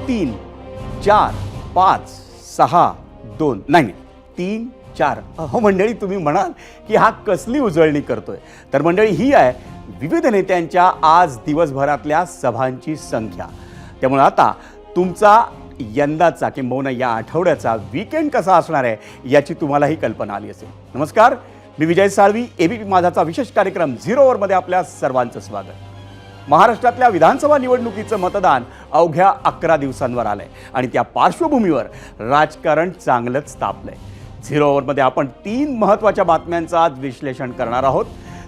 3, 4, 5, 6, 2 नाही 3, 4. हो मंडळी, तुम्ही म्हणाल की हा कसली उजळणी करतोय, तर मंडळी ही आहे विविध नेत्यांच्या आज दिवसभरातल्या सभांची संख्या. त्यामुळे आता तुमचा यंदाचा किंबहुना या आठवड्याचा वीकेंड कसा असणार आहे याची तुम्हालाही कल्पना आली असेल. नमस्कार, मी विजय साळवी. एबीपी माझाचा विशेष कार्यक्रम 0 ओव्हरमध्ये आपल्या सर्वांचं स्वागत. महाराष्ट्रातल्या विधानसभा निवडणुकीचं मतदान अवघ्या 11 दिवसांवर आलंय आणि त्या पार्श्वभूमीवर राजकारण चांगलंच तापलंय. 0 ओव्हरमध्ये आपण 3 महत्त्वाच्या बातम्यांचं आज विश्लेषण करणार आहोत.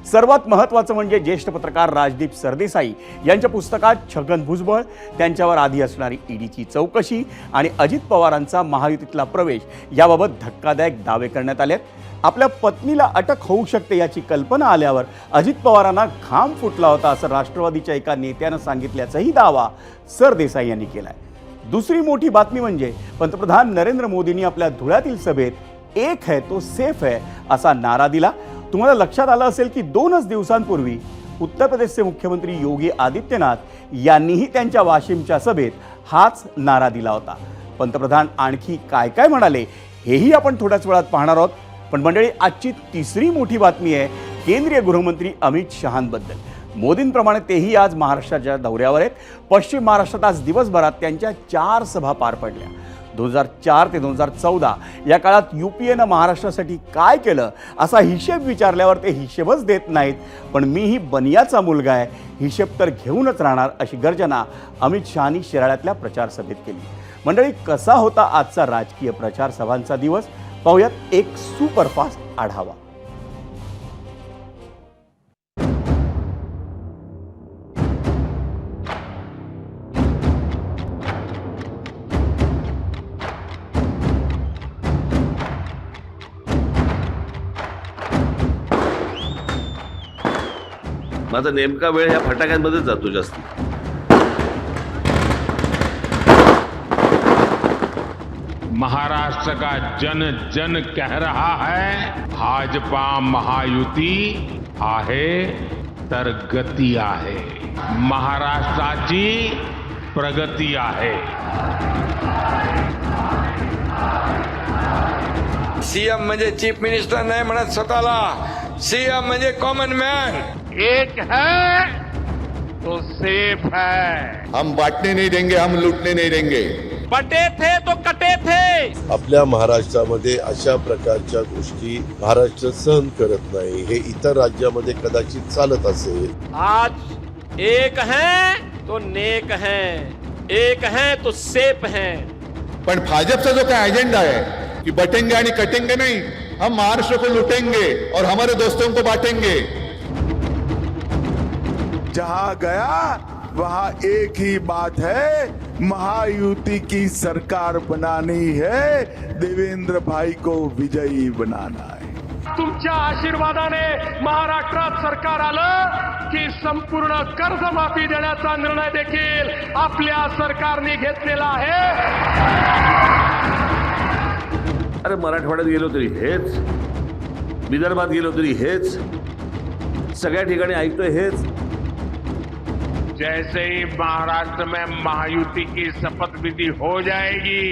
सर्वात महत्त्वाचं म्हणजे ज्येष्ठ पत्रकार राजदीप सरदेसाई यांच्या पुस्तकात छगन भुजबळ, त्यांच्यावर आधी असणारी ईडीची चौकशी आणि अजित पवारांचा महायुतीतला प्रवेश याबाबत धक्कादायक दावे करण्यात आलेत. आपल्या पत्नीला अटक होऊ शकते याची कल्पना आल्यावर अजित पवारांना घाम फुटला होता असं राष्ट्रवादीच्या एका नेत्यानं सांगितल्याचाही दावा सरदेसाई यांनी केलाय. दुसरी मोठी बातमी म्हणजे पंतप्रधान नरेंद्र मोदींनी आपल्या धुळ्यातील सभेत एक है तो सेफ है असा नारा दिला. तुम्हाला लक्षात आलं असेल की 2च दिवसांपूर्वी उत्तर प्रदेशचे मुख्यमंत्री योगी आदित्यनाथ यांनीही त्यांच्या वाशिमच्या सभेत हाच नारा दिला होता. पंतप्रधान आणखी काय काय म्हणाले हेही आपण थोड्याच वेळात पाहणार आहोत. पण मंडळी, आजची तिसरी मोठी बातमी आहे केंद्रीय गृहमंत्री अमित शहांबद्दल. मोदींप्रमाणे तेही आज महाराष्ट्राच्या दौऱ्यावर आहेत. पश्चिम महाराष्ट्रात आज दिवसभरात त्यांच्या 4 सभा पार पडल्या. 2004 ते 2014 या काळात UPAनं महाराष्ट्रासाठी काय केलं असा हिशेब विचारल्यावर ते हिशेबच देत नाहीत. पण मीही बनियाचा मुलगा आहे, हिशेब तर घेऊनच राहणार अशी गर्जना अमित शहानी शिराळ्यातल्या प्रचार सभेत केली. मंडळी, कसा होता आजचा राजकीय प्रचार सभांचा दिवस पाहूयात एक सुपरफास्ट आढावा. माझा नेमका वेळ ह्या फटाक्यांमध्येच जातो जास्ती. महाराष्ट्र का जन जन कह रहा है भाजपा महायुती आहे तर गती आहे, महाराष्ट्राची प्रगती आहे. सीएम म्हणजे चीफ मिनिस्टर नाही म्हणत स्वतःला, सीएम म्हणजे कॉमन मॅन. एक है तो सेफ है. हम बांटने नहीं देंगे, हम लूटने नहीं देंगे. बटे थे तो कटे थे. आपल्या महाराष्ट्रामध्ये अशा प्रकारच्या गोष्टी महाराष्ट्र सहन करत नाही. हे इतर राज्यामध्ये कदाचित चालत असेल. आज एक है तो नेक है, एक है तो सेफ है. पण भाजपचा जो काय एजेंडा है कि बटेंगे आणि कटेंगे नहीं, हम महाराष्ट्र को लूटेंगे और हमारे दोस्तों को बांटेंगे. जहां गया वहां एक ही बात है, महायुति की सरकार बनानी है, देवेंद्र भाई को विजयी बनाना है. तुमच्या आशीर्वादाने महाराष्ट्रात सरकार आलं की संपूर्ण कर्जमाफी देण्याचा निर्णय देखील आपल्या सरकारने घेतलेला आहे. अरे मराठवाड्यात गेलो तरी हेच, विदर्भात गेलो तरी हेच, सगळ्या ठिकाणी ऐकतोय हेच. जैसे ही महाराष्ट्र में महायुति की शपथ विधि हो जाएगी,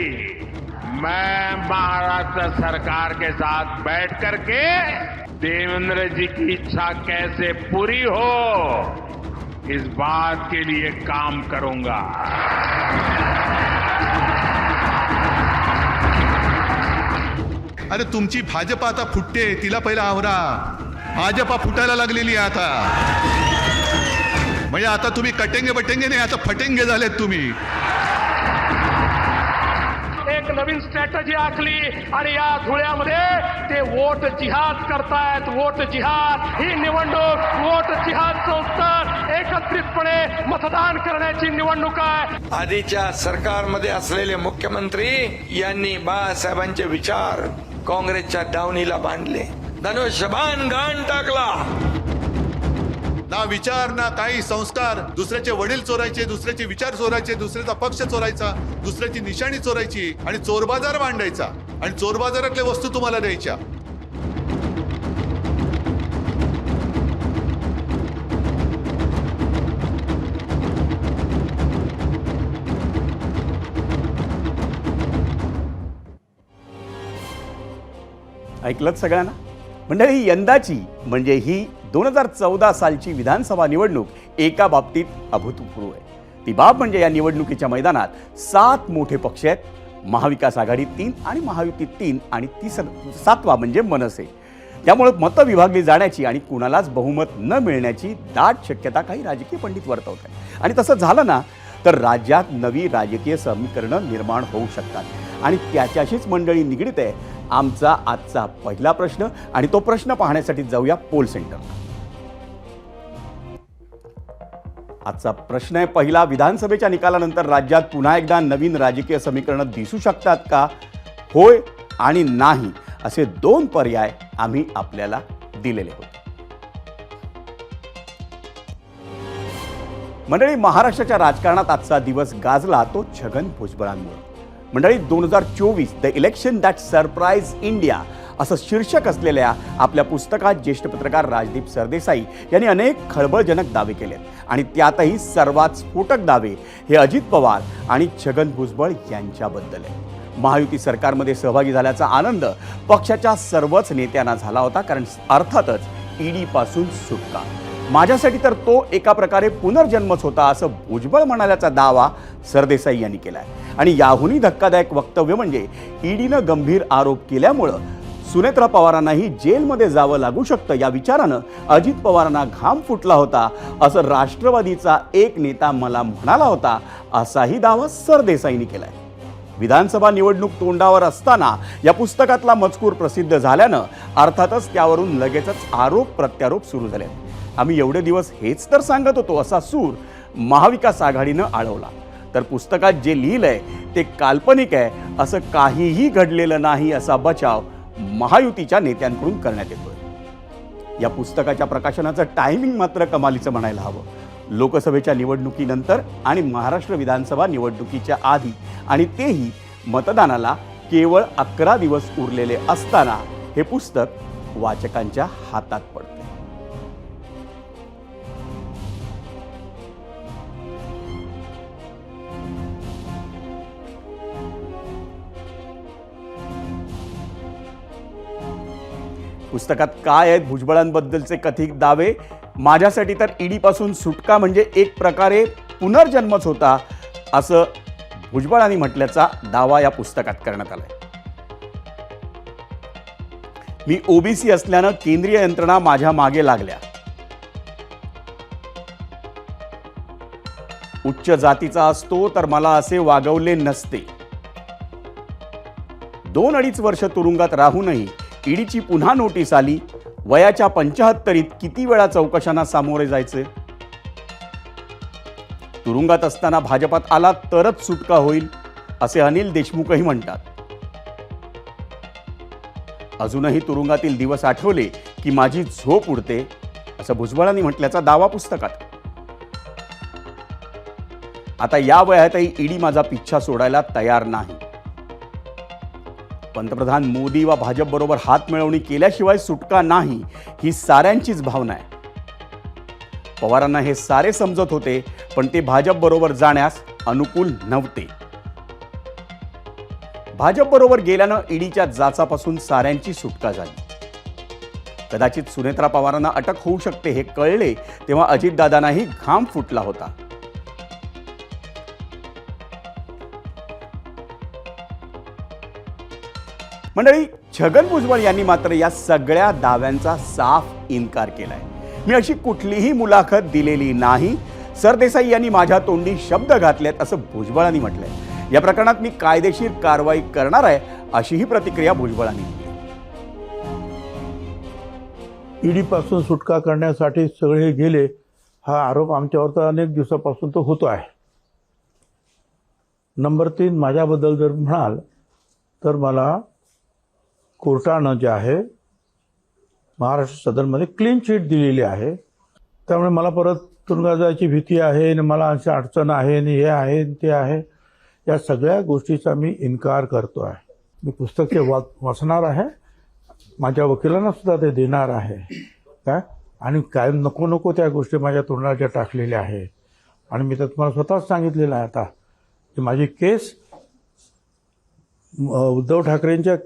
मैं महाराष्ट्र सरकार के साथ बैठ करके देवेंद्र जी की इच्छा कैसे पूरी हो इस बात के लिए काम करूंगा. अरे तुमची भाजपा आता फुटते, तिला पहिला आवरा. भाजपा फुटायला लागलेली आहे आता. म्हणजे आता तुम्ही कटेंगे बटेंगे नाही, आता फटेंगे झालेत तुम्ही. एक नवीन स्ट्रॅटेजी आखली आणि या धुळ्यामध्ये ते वोट जिहाद करतायत. वोट जिहाद ही निवडणूक वोट जिहादचं उत्तर एकत्रितपणे मतदान करण्याची निवडणूक आहे. आधीच्या सरकारमध्ये असलेले मुख्यमंत्री यांनी बाळासाहेबांचे विचार काँग्रेसच्या दावणीला बांधले, धनुष्यबाण घाण टाकला. ना विचार ना काही संस्कार. दुसऱ्याचे वडील चोरायचे, दुसऱ्याचे विचार चोरायचे, दुसऱ्याचा पक्ष चोरायचा, दुसऱ्याची निशाणी चोरायची आणि चोर बाजार मांडायचा आणि चोर बाजारातल्या वस्तू तुम्हाला द्यायच्या. ऐकलंत सगळ्यांना? मंडळी, यंदाची म्हणजे ही 2014 सालची विधानसभा निवडणूक एका बाबतीत अभूतपूर्व आहे. ती बाब म्हणजे या निवडणुकीच्या मैदानात 7 मोठे पक्ष आहेत. महाविकास आघाडी 3 आणि महायुती 3 आणि 7वा म्हणजे मनसे. त्यामुळे मतं विभागली जाण्याची आणि कुणालाच बहुमत न मिळण्याची दाट शक्यता काही राजकीय पंडित वर्तवत आहेत. आणि तसं झालं ना तर राज्यात नवी राजकीय समीकरणं निर्माण होऊ शकतात आणि त्याच्याशीच मंडळी निगडीत आहे आमचा आजचा पहिला प्रश्न. आणि तो प्रश्न पाहण्यासाठी जाऊया पोल सेंटरला. आजचा प्रश्न आहे पहिला, विधानसभेच्या निकालानंतर राज्यात पुन्हा एकदा नवीन राजकीय समीकरणं दिसू शकतात का? होय आणि नाही असे 2 पर्याय आम्ही आपल्याला दिलेले होते. मंडळी, महाराष्ट्राच्या राजकारणात आजचा दिवस गाजला तो छगन भुजबळांमुळे. मंडळी, 2024 the election that surprise India असं शीर्षक असलेल्या आपल्या पुस्तकात ज्येष्ठ पत्रकार राजदीप सरदेसाई यांनी अनेक खळबळजनक दावे केलेत आणि त्यातही सर्वात स्फोटक दावे हे अजित पवार आणि छगन भुजबळ यांच्याबद्दल आहे. महायुती सरकारमध्ये सहभागी झाल्याचा आनंद पक्षाच्या सर्वच नेत्यांना झाला होता, कारण अर्थातच ईडी पासून सुटका. माझ्यासाठी तर तो एका प्रकारे पुनर्जन्मच होता असं भुजबळ म्हणाल्याचा दावा सरदेसाई यांनी केलाय. आणि याहूनही धक्कादायक वक्तव्य म्हणजे ईडीनं गंभीर आरोप केल्यामुळं सुनेत्रा पवारांनाही जेलमध्ये जावं लागू शकतं या विचारानं अजित पवारांना घाम फुटला होता असं राष्ट्रवादीचा एक नेता मला म्हणाला होता, असाही दावा सरदेसाईंनी केलाय. विधानसभा निवडणूक तोंडावर असताना या पुस्तकातला मजकूर प्रसिद्ध झाल्यानं अर्थातच त्यावरून लगेचच आरोप प्रत्यारोप सुरू झाले. आम्ही एवढे दिवस हेच तर सांगत होतो असा सूर महाविकास आघाडीनं आळवला. तर पुस्तकात जे लिहिलंय ते काल्पनिक आहे, असं काहीही घडलेलं नाही असा बचाव महायुतीच्या नेत्यांकडून करण्यात येतोय. या पुस्तकाच्या प्रकाशनाचं टायमिंग मात्र कमालीचं म्हणायला हवं. लोकसभेच्या निवडणुकीनंतर आणि महाराष्ट्र विधानसभा निवडणुकीच्या आधी, आणि तेही मतदानाला केवळ 11 दिवस उरलेले असताना हे पुस्तक वाचकांच्या हातात पडते. पुस्तकात काय आहेत भुजबळांबद्दलचे कथित दावे? माझ्यासाठी तर ईडी पासून सुटका म्हणजे एक प्रकारे पुनर्जन्मच होता असं भुजबळांनी म्हटल्याचा दावा या पुस्तकात करण्यात आलाय. मी ओबीसी असल्यानं केंद्रीय यंत्रणा माझ्या मागे लागल्या. उच्च जातीचा असतो तर मला असे वागवले नसते. 2-2.5 वर्ष तुरुंगात राहूनही ईडीची पुन्हा नोटीस आली. वयाच्या 75 किती वेळा चौकशांना सामोरे जायचे? तुरुंगात असताना भाजपात आला तरच सुटका होईल असे अनिल देशमुखही म्हणतात. अजूनही तुरुंगातील दिवस आठवले की माझी झोप उडते असं भुजबळांनी म्हटल्याचा दावा पुस्तकात. आता या वयातही ईडी माझा पिच्छा सोडायला तयार नाही. पंतप्रधान मोदी व भाजप बरोबर हात मिळवणी केल्याशिवाय सुटका नाही ही साऱ्यांचीच भावना आहे. पवारांना हे सारे समजत होते, पण ते भाजप बरोबर जाण्यास अनुकूल नव्हते. भाजप बरोबर गेल्यानं ईडीच्या जाचापासून साऱ्यांची सुटका झाली. कदाचित सुनेत्रा पवारांना अटक होऊ शकते हे कळले तेव्हा अजितदादांनाही घाम फुटला होता. मंडळी, छगन भुजबळ यांनी मात्र या सगळ्या दाव्यांचा साफ इन्कार केलाय. मी अशी कुठलीही मुलाखत दिलेली नाही. सरदेसाई यांनी माझ्या तोंडी शब्द घातलेत असं भुजबळांनी म्हटलंय. या प्रकरणात मी कायदेशीर कारवाई करणार आहे अशीही प्रतिक्रिया भुजबळांनी दिली. ईडी पासून सुटका करण्यासाठी सगळे गेले हा आरोप आमच्यावर तर अनेक दिवसापासून तो होतो आहे. नंबर 3, माझ्याबद्दल जर म्हणाल तर मला कोर्टानं जे आहे महाराष्ट्र सदनमध्ये क्लीन चिट दिलेली आहे. त्यामुळे मला परत तुरुंगात जायची भीती आहे आणि मला अशी अडचण आहे आणि हे आहे ते आहे. या सगळ्या गोष्टीचा मी इन्कार करतो आहे. मी पुस्तक वाचणार आहे, माझ्या वकिलांना सुद्धा ते देणार आहे काय, आणि काय नको नको त्या गोष्टी माझ्या तोंडाच्या टाकलेल्या आहे. आणि मी तर तुम्हाला स्वतःच सांगितलेलं आहे आता की माझी केस उद्धव ठाकरेंच्या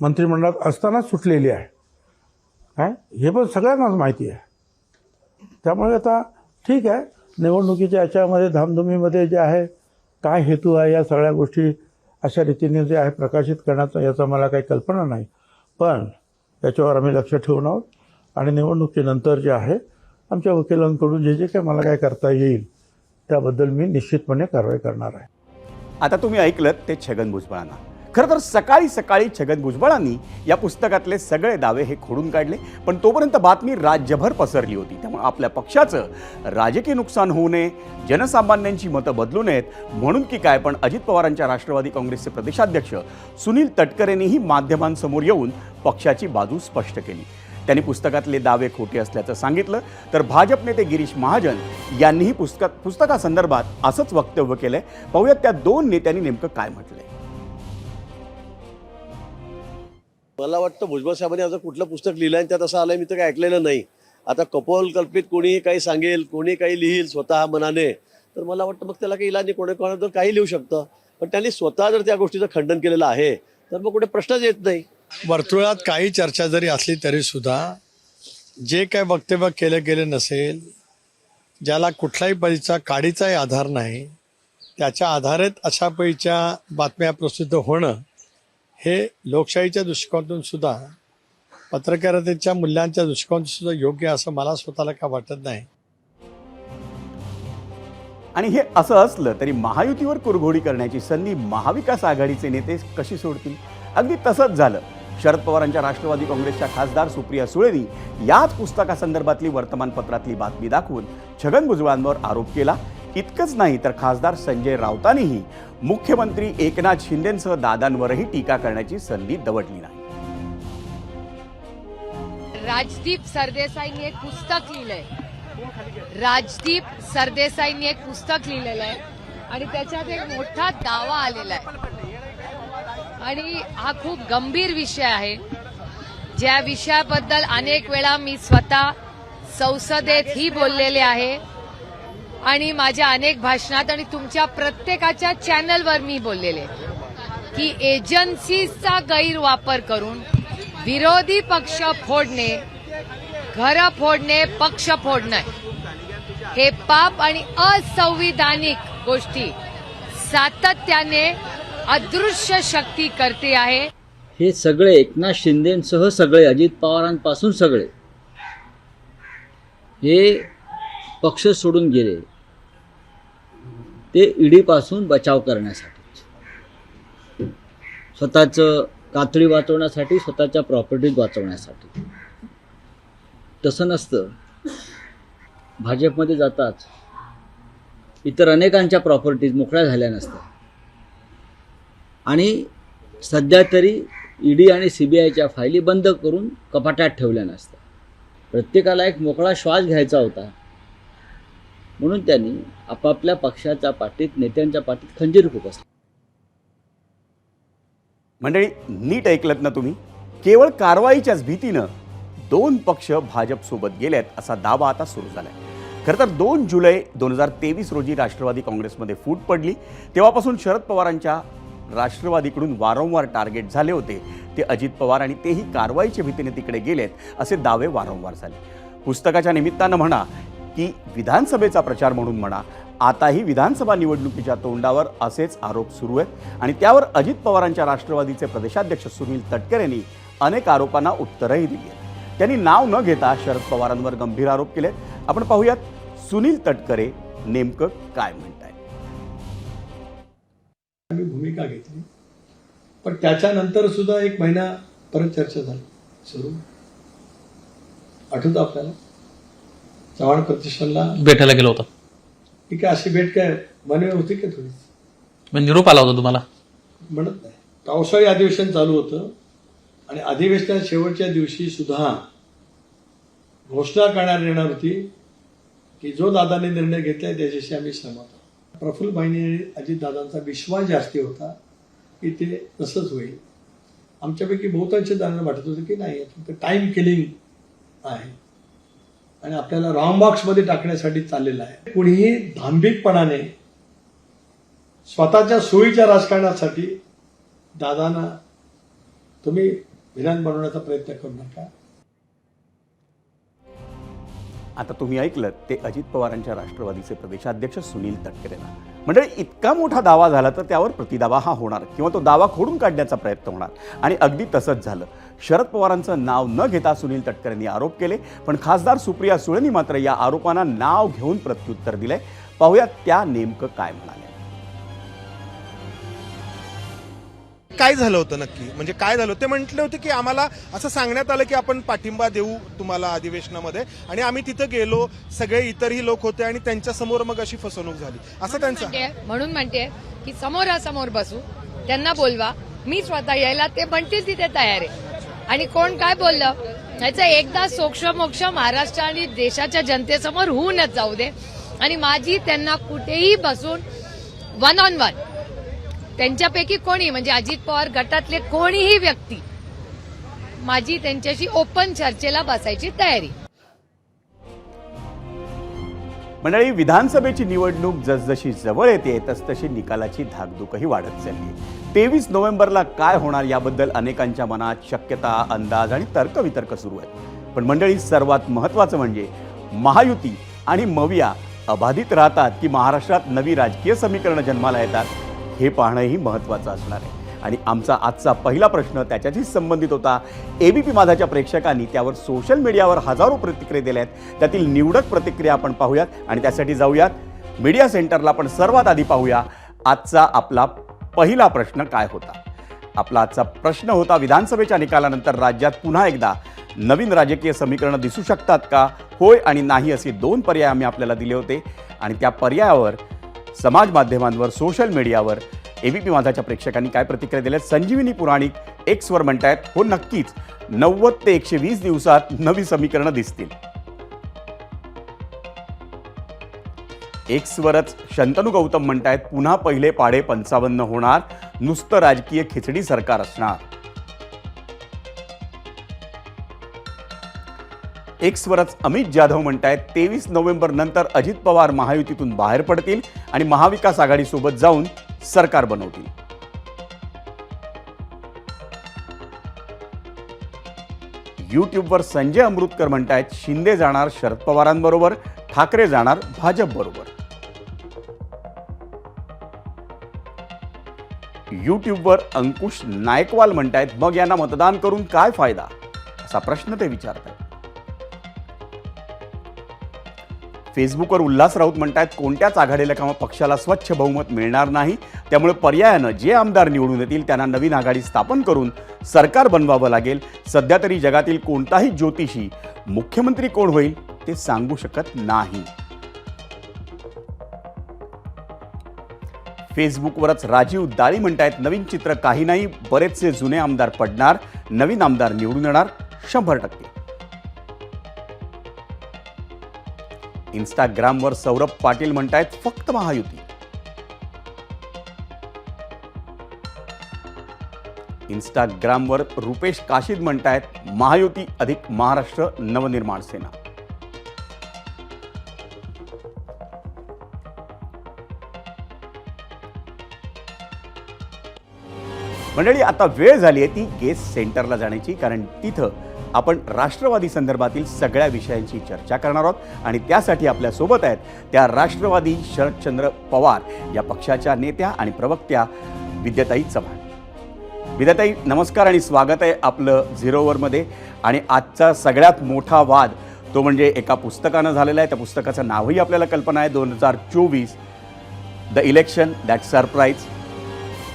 मंत्रिमंडळात असतानाच सुटलेली आहे. काय हे पण सगळ्यांनाच माहिती आहे. त्यामुळे आता ठीक आहे, निवडणुकीच्या याच्यामध्ये धामधुमीमध्ये जे आहे काय हेतू आहे या सगळ्या गोष्टी अशा रीतीने जे आहे प्रकाशित करण्याचा याचा मला काही कल्पना नाही. पण याच्यावर आम्ही लक्ष ठेवून आहोत आणि निवडणुकीनंतर जे आहे आमच्या वकिलांकडून जे जे काही मला काय करता येईल त्याबद्दल मी निश्चितपणे कारवाई करणार आहे. आता तुम्ही ऐकलत ते छगन भुजबळांना. खरं तर सकाळी सकाळी छगन भुजबळांनी या पुस्तकातले सगळे दावे हे खोडून काढले, पण तोपर्यंत बातमी राज्यभर पसरली होती. त्यामुळे आपल्या पक्षाचं राजकीय नुकसान होऊ नये, जनसामान्यांची मतं बदलू नयेत म्हणून की काय, पण अजित पवारांच्या राष्ट्रवादी काँग्रेसचे प्रदेशाध्यक्ष सुनील तटकरेंनीही माध्यमांसमोर येऊन पक्षाची बाजू स्पष्ट केली. त्यांनी पुस्तकातले दावे खोटे असल्याचं सांगितलं, तर भाजप नेते गिरीश महाजन यांनीही पुस्तकासंदर्भात असंच वक्तव्य केलंय. पाहूयात त्या दोन नेत्यांनी नेमकं काय म्हटलंय. मला वाटतं भुजबळ साहेबांनी आता कुठलं पुस्तक लिहिलं आणि त्यात असं आलंय मी तर काही ऐकलेलं नाही. आता कपोलकल्पित कोणीही काही सांगेल, कोणी काही लिहिल स्वतः मनाने, तर मला वाटतं मग त्याला काही इलाज नाही. कोणाकोणाला तर काही लिहू शकतं, पण त्यांनी स्वतः जर त्या गोष्टीचं खंडन केलेलं आहे तर मग कुठे प्रश्नच येत नाही. वर्तुळात काही चर्चा जरी असली तरी सुद्धा जे काय वक्तव्य केलं गेलं नसेल, ज्याला कुठल्याही परीचा काडीचाही आधार नाही, त्याच्या आधारित अशा पैच्या बातम्या प्रसिद्ध होणं हे लोकशाहीच्या दृष्टिकोनातून सुद्धा, पत्रकारितेच्या मूल्यांच्या दृष्टिकोनातून सुद्धा योग्य असं मला स्वतःला का वाटत नाही. आणि हे असं असलं तरी महायुतीवर कुरघोडी करण्याची संधी महाविकास आघाडीचे नेते कशी सोडतील? अगदी तसंच झालं. शरद पवारांच्या राष्ट्रवादी काँग्रेसच्या खासदार सुप्रिया सुळेंनी याच पुस्तकासंदर्भातली वर्तमानपत्रातली बातमी दाखवून छगन भुजबळांवर आरोप केला. इतकंच नाही तर खासदार संजय राऊतांनीही मुख्यमंत्री एकनाथ शिंदेंसह दादांवरही टीका करण्याची संधी दवडली नाही. राजदीप सरदेसाईंनी एक पुस्तक लिहिलंय. राजदीप सरदेसाईंनी एक पुस्तक लिहिलेलं आहे आणि त्याच्यात एक मोठा दावा आलेला आहे आणि हा खूप गंभीर विषय आहे, ज्या विषयाबद्दल अनेक वेळा मी स्वतः संसदेतही बोललेले आहे आणि माझ्या अनेक भाषणात आणि तुमच्या प्रत्येकाच्या चॅनलवर मी बोललेले की एजन्सीचा गैरवापर करून विरोधी पक्ष फोडणे, घरं फोडणे, पक्ष फोडणे हे पाप आणि असंविधानिक गोष्टी सातत्याने अदृश्य शक्ती करते आहे. हे सगळे एकनाथ शिंदेसह सगळे, अजित पवारांपासून सगळे हे पक्ष सोडून गेले ते ईडीपासून बचाव करण्यासाठी, स्वतःचं कातडी वाचवण्यासाठी, स्वतःच्या प्रॉपर्टीज वाचवण्यासाठी. तसं नसतं. भाजपमध्ये जाताच इतर अनेकांच्या प्रॉपर्टीज मोकळ्या झाल्या नसत्या आणि सध्या तरी ईडी आणि सीबीआयच्या फायली बंद करून कपाटात ठेवल्या नसत्या. प्रत्येकाला एक मोकळा श्वास घ्यायचा होता म्हणून त्यांनी आपापल्या पक्षाच्या पाठीत, नेत्यांच्या पाठीत खंजीर खुपसली. मंडळी, नीट ऐकलत ना तुम्ही? केवळ कारवाईच्याच भीतीनं दोन पक्ष भाजपसोबत गेलेत असा दावा आता सुरू झालाय. खरं तर 2 जुलै 2023 रोजी राष्ट्रवादी काँग्रेसमध्ये फूट पडली. तेव्हापासून शरद पवारांच्या राष्ट्रवादीकडून वारंवार टार्गेट झाले होते ते अजित पवार आणि तेही कारवाईच्या भीतीने तिकडे गेलेत असे दावे वारंवार झाले. पुस्तकाच्या निमित्तानं म्हणा की विधानसभेचा प्रचार म्हणून म्हणा, आताही विधानसभा निवडणुकीच्या तोंडावर असेच आरोप सुरू आहेत आणि त्यावर अजित पवारांच्या राष्ट्रवादीचे प्रदेशाध्यक्ष सुनील तटकरेंनी अनेक आरोपांना उत्तरही दिली आहेत. त्यांनी नाव न घेता शरद पवारांवर गंभीर आरोप केलेत. आपण पाहूयात सुनील तटकरे नेमकं काय म्हणतायत. आम्ही भूमिका घेतली, पण त्याच्यानंतर सुद्धा 1 महिना परत चर्चा झाली सुरू. आठवतं आपल्याला चव्हाण प्रतिष्ठानला भेटायला गेलो होतो. ठीक आहे, अशी भेट काय मनवे होती का थोडी? म्हणजे निरोप आला होता तुम्हाला? म्हणत नाही. पावसाळी अधिवेशन चालू होतं आणि अधिवेशनाच्या शेवटच्या दिवशी सुद्धा घोषणा करण्यात येणार होती की जो दादाने निर्णय घेतलाय त्याच्याशी आम्ही सहमत आहोत. प्रफुल्लभाईंनी आणि अजितदादांचा विश्वास जास्ती होता की ते तसंच होईल. आमच्यापैकी बहुतांश दादांना वाटत होतं की नाही, फक्त टाइम किलिंग आहे आणि आपल्याला रॉंग बॉक्समध्ये टाकण्यासाठी चाललेलं आहे. कुणीही धांबिकपणाने स्वतःच्या सोयीच्या राजकारणासाठी दादांना तुम्ही विलन बनवण्याचा प्रयत्न करू नका. आता तुम्ही ऐकलं ते अजित पवारांच्या राष्ट्रवादीचे प्रदेशाध्यक्ष सुनील तटकरेंना. म्हणजे इतका मोठा दावा झाला तर त्यावर प्रतिदावा हा होणार किंवा तो दावा खोडून काढण्याचा प्रयत्न होणार आणि अगदी तसंच झालं. शरद पवारांचं नाव न घेता सुनील तटकरेंनी आरोप केले, पण खासदार सुप्रिया सुळेंनी मात्र या आरोपांना नाव घेऊन प्रत्युत्तर दिलंय. पाहूयात त्या नेमकं काय म्हणाले. काय झालं होतं नक्की, म्हणजे काय झालं ते म्हटले होते की आम्हाला असं सांगण्यात आलं की आपण पाठिंबा देऊ तुम्हाला अधिवेशनामध्ये, आणि आम्ही तिथं गेलो, सगळे इतरही लोक होते आणि त्यांच्या समोर मग अशी फसवणूक झाली असं त्यांचं. म्हणून म्हणते की समोरासमोर बसू, त्यांना बोलवा, मी स्वतः यायला ते म्हणतील तिथे तयार आहे. आणि कोण काय बोललं याचं एकदा सोक्षमोक्ष महाराष्ट्र आणि देशाच्या जनतेसमोर होऊनच जाऊ दे. आणि माझी त्यांना कुठेही बसून वन ऑन वन त्यांच्यापैकी कोणी म्हणजे अजित पवार गटातले कोणीही व्यक्ती माझी त्यांच्याशी ओपन चर्चेला बसायची तयारी. मंडळी, विधानसभेची निवडणूक जसजशी जवळ येते तसतशी निकालाची धाकधूकही वाढत चालली. 23 नोव्हेंबरला काय होणार याबद्दल अनेकांच्या मनात शक्यता, अंदाज आणि तर्कवितर्क सुरू आहेत. पण मंडळी, सर्वात महत्त्वाचं म्हणजे महायुती आणि मविया अबाधित राहतात की महाराष्ट्रात नवी राजकीय समीकरणं जन्माला येतात हे पाहणंही महत्त्वाचं असणार आहे. आणि आमचा आजचा पहिला प्रश्न त्याच्याशीच संबंधित होता. एबीपी माझाच्या प्रेक्षकांनी त्यावर सोशल मीडियावर हजारो प्रतिक्रिया दिल्या आहेत. त्यातील निवडक प्रतिक्रिया आपण पाहूयात आणि त्यासाठी जाऊयात मीडिया सेंटरला. पण सर्वात आधी पाहूया आजचा आपला पहिला प्रश्न काय होता. आपला आजचा प्रश्न होता, विधानसभेच्या निकालानंतर राज्यात पुन्हा एकदा नवीन राजकीय समीकरणं दिसू शकतात का? होय आणि नाही असे 2 पर्याय आम्ही आपल्याला दिले होते आणि त्या पर्यायावर समाज माध्यमांवर, सोशल मीडियावर एबीपी माझाच्या प्रेक्षकांनी काय प्रतिक्रिया दिल्या. संजीवनी पुराणिक एक्सवर म्हणतायत, हो नक्कीच 90 ते 120 दिवसात नवी समीकरणं दिसतील. एक्सवरच शंतनू गौतम म्हणतायत, पुन्हा पहिले पाढे 55 होणार, नुसतं राजकीय खिचडी सरकार असणार. एक्सवरच अमित जाधव म्हणतायत, 23 नोव्हेंबर नंतर अजित पवार महायुतीतून बाहेर पडतील आणि महाविकास आघाडीसोबत जाऊन सरकार बनवतील. युट्यूबवर संजय अमृतकर म्हणतायत, शिंदे जाणार शरद पवारांबरोबर, ठाकरे जाणार भाजप बरोबर. युट्यूबवर अंकुश नायकवाल म्हणतायत, मग यांना मतदान करून काय फायदा, असा प्रश्न ते विचारतायत. फेसबुकवर उल्हास राऊत म्हणतायत, कोणत्याच आघाडीला किंवा पक्षाला स्वच्छ बहुमत मिळणार नाही, त्यामुळे पर्यायानं जे आमदार निवडून येतील त्यांना नवीन आघाडी स्थापन करून सरकार बनवावं लागेल. सध्या तरी जगातील कोणताही ज्योतिषी मुख्यमंत्री कोण होईल ते सांगू शकत नाही. फेसबुकवरच राजीव दाळी म्हणतायत, नवीन चित्र काही नाही, बरेचसे जुने आमदार पडणार, नवीन आमदार निवडून येणार 100%. इंस्टाग्रामवर सौरभ पाटील म्हणतायत, फक्त महायुती. इंस्टाग्रामवर रुपेश काशीद म्हणतायत, महायुती अधिक महाराष्ट्र नवनिर्माण सेना. मंडळी, आता वेळ झाली आहे ती गेस्ट सेंटरला जाण्याची, कारण तिथं आपण राष्ट्रवादी संदर्भातील सगळ्या विषयांची चर्चा करणार आहोत आणि त्यासाठी आपल्या सोबत आहेत त्या राष्ट्रवादी शरदचंद्र पवार या पक्षाच्या नेत्या आणि प्रवक्त्या विद्याताई चव्हाण. विद्याताई, नमस्कार आणि स्वागत आहे आपलं झिरोवरमध्ये. आणि आजचा सगळ्यात मोठा वाद तो म्हणजे एका पुस्तकानं झालेला आहे. त्या पुस्तकाचं नावही आपल्याला कल्पना आहे, 2024 the election that surprise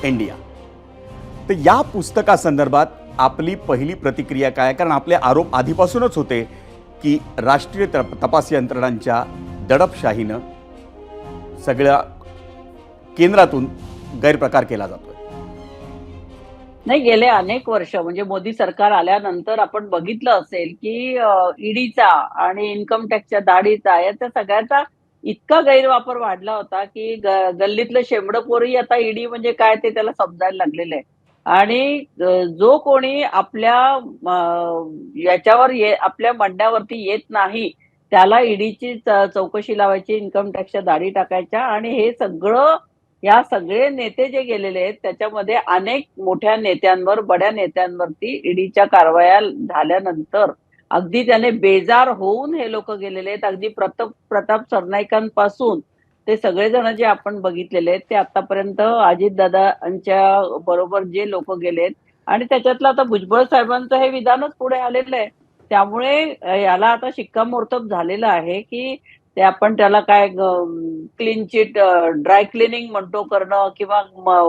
India. तर या पुस्तकासंदर्भात आपली पहिली प्रतिक्रिया काय? कारण आपले आरोप आधीपासूनच होते की राष्ट्रीय तपास यंत्रणांच्या दडपशाहीनं सगळ्या केंद्रातून गैरप्रकार केला जातोय. नाही, गेले अनेक वर्ष म्हणजे मोदी सरकार आल्यानंतर आपण बघितलं असेल की ईडीचा आणि इन्कम टॅक्सच्या दाढीचा याचा सगळ्याचा इतका गैरवापर वाढला होता की गल्लीतलं शेंबडं पोरही आता ईडी म्हणजे काय ते त्याला समजायला लागलेलं आहे. आणि जो कोणी आपल्या याच्यावर आपल्या म्हणण्यावरती येत नाही त्याला ईडीची चौकशी लावायची, इन्कम टॅक्सच्या दाढी टाकायच्या. आणि हे सगळं या सगळे नेते जे गेलेले आहेत त्याच्यामध्ये अनेक मोठ्या नेत्यांवर, बड्या नेत्यांवरती ईडीच्या कारवाया झाल्यानंतर अगदी त्याने बेजार होऊन हे लोक गेलेले आहेत. अगदी प्रताप सरनाईकांपासून ते सगळेजण जे आपण बघितलेले आहेत ते आतापर्यंत अजितदादांच्या बरोबर जे लोक गेलेत आणि त्याच्यातलं आता भुजबळ साहेबांचं हे विधानच पुढे आलेलं आहे. त्यामुळे याला आता शिक्कामोर्तब झालेलं आहे की ते आपण त्याला काय क्लीन चिट, ड्राय क्लिनिंग म्हणतो करणं किंवा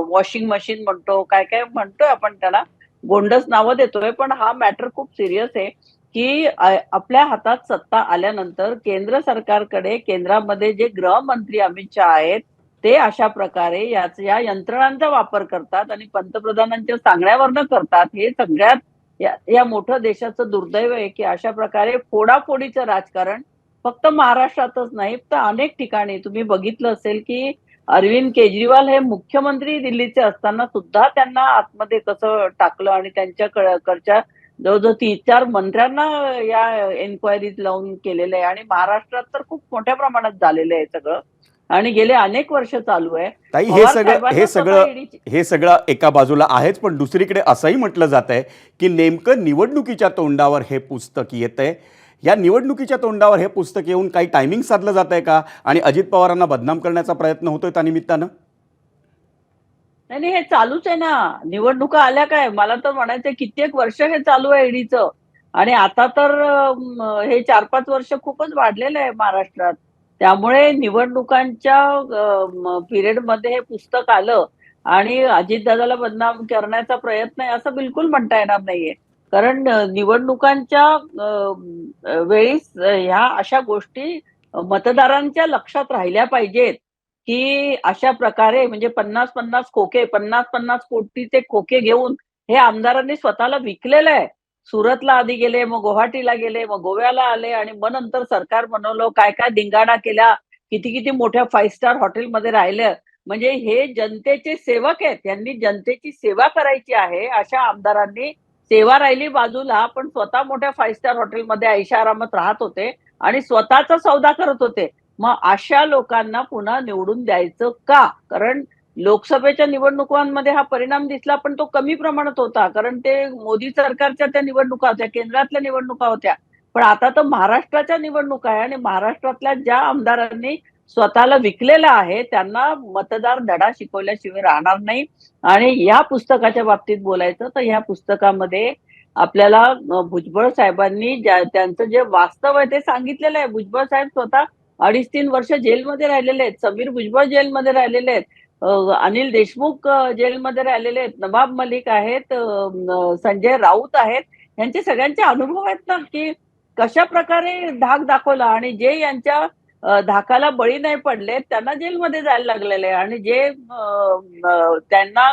वॉशिंग मशीन म्हणतो, काय काय म्हणतोय आपण त्याला, गोंडस नावं देतोय. पण हा मॅटर खूप सिरियस आहे की आपल्या हातात सत्ता आल्यानंतर केंद्र सरकारकडे, केंद्रामध्ये जे गृहमंत्री अमित शहा आहेत ते अशा प्रकारे या यंत्रणांचा वापर करतात आणि पंतप्रधानांच्या सांगण्यावरनं करतात. हे सगळ्यात या मोठं देशाचं दुर्दैव आहे की अशा प्रकारे फोडाफोडीचं राजकारण फक्त महाराष्ट्रातच नाही तर अनेक ठिकाणी तुम्ही बघितलं असेल की अरविंद केजरीवाल हे मुख्यमंत्री दिल्लीचे असताना सुद्धा त्यांना आतमध्ये कसं टाकलं आणि त्यांच्याकडच्या जवळजवळ 3-4 मंत्र्यांना या एन्क्वायरीज लावून केलेलं आहे. आणि महाराष्ट्रात तर खूप मोठ्या प्रमाणात झालेलं आहे सगळं आणि गेले अनेक वर्ष चालू आहे. ताई, हे सगळं एका बाजूला आहेच, पण दुसरीकडे असंही म्हटलं जात आहे की नेमकं निवडणुकीच्या तोंडावर हे पुस्तक येत आहे. या निवडणुकीच्या तोंडावर हे पुस्तक येऊन काही टायमिंग साधलं जात आहे का आणि अजित पवारांना बदनाम करण्याचा प्रयत्न होतोय त्यानिमित्तानं? नाही, हे चालूच आहे ना. निवडणुका आल्या काय, मला तर म्हणायचं कित्येक वर्ष हे चालू आहे ईडीचं. आणि आता तर हे 4-5 वर्ष खूपच वाढलेलं आहे महाराष्ट्रात. त्यामुळे निवडणुकांच्या पिरियडमध्ये हे पुस्तक आलं आणि अजितदादाला बदनाम करण्याचा प्रयत्न आहे असं बिलकुल म्हणता येणार नाहीये. कारण निवडणुकांच्या वेळीच ह्या अशा गोष्टी मतदारांच्या लक्षात राहिल्या पाहिजेत की अशा प्रकारे म्हणजे 50-50 कोटीचे खोके घेऊन हे आमदारांनी स्वतःला विकलेलं आहे. सुरतला आधी गेले, मग गुवाहाटीला गेले, मग गोव्याला आले आणि मग नंतर सरकार बनवलं, काय काय धिंगाणा केला, किती मोठ्या 5 स्टार हॉटेलमध्ये राहिले. म्हणजे हे जनतेचे सेवक आहेत, यांनी जनतेची सेवा करायची आहे. अशा आमदारांनी सेवा राहिली बाजूला, पण स्वतः मोठ्या 5 स्टार हॉटेलमध्ये ऐशारामात राहत होते आणि स्वतःचा सौदा करत होते. मग अशा लोकांना पुन्हा निवडून द्यायचं का? कारण लोकसभेच्या निवडणुकांमध्ये हा परिणाम दिसला, पण तो कमी प्रमाणात होता. कारण ते मोदी सरकारच्या त्या निवडणुका होत्या, केंद्रातल्या निवडणुका होत्या. पण आता तर महाराष्ट्राच्या निवडणुका आहे आणि महाराष्ट्रातल्या ज्या आमदारांनी स्वतःला विकलेलं आहे त्यांना मतदार धडा शिकवल्याशिवाय राहणार नाही. आणि या पुस्तकाच्या बाबतीत बोलायचं तर ह्या पुस्तकामध्ये आपल्याला भुजबळ साहेबांनी त्यांचं जे वास्तव आहे ते सांगितलेलं आहे. भुजबळ साहेब स्वतः 2.5-3 वर्ष जेलमध्ये राहिलेले आहेत. समीर भुजबळ जेलमध्ये राहिलेले आहेत. अनिल देशमुख जेलमध्ये राहिलेले आहेत. नवाब मलिक आहेत, संजय राऊत आहेत. यांचे सगळ्यांचे अनुभव आहेत ना की कशा प्रकारे धाक दाखवला आणि जे यांच्या धाकाला बळी नाही पडले त्यांना जेलमध्ये जायला लागलेले आणि जे त्यांना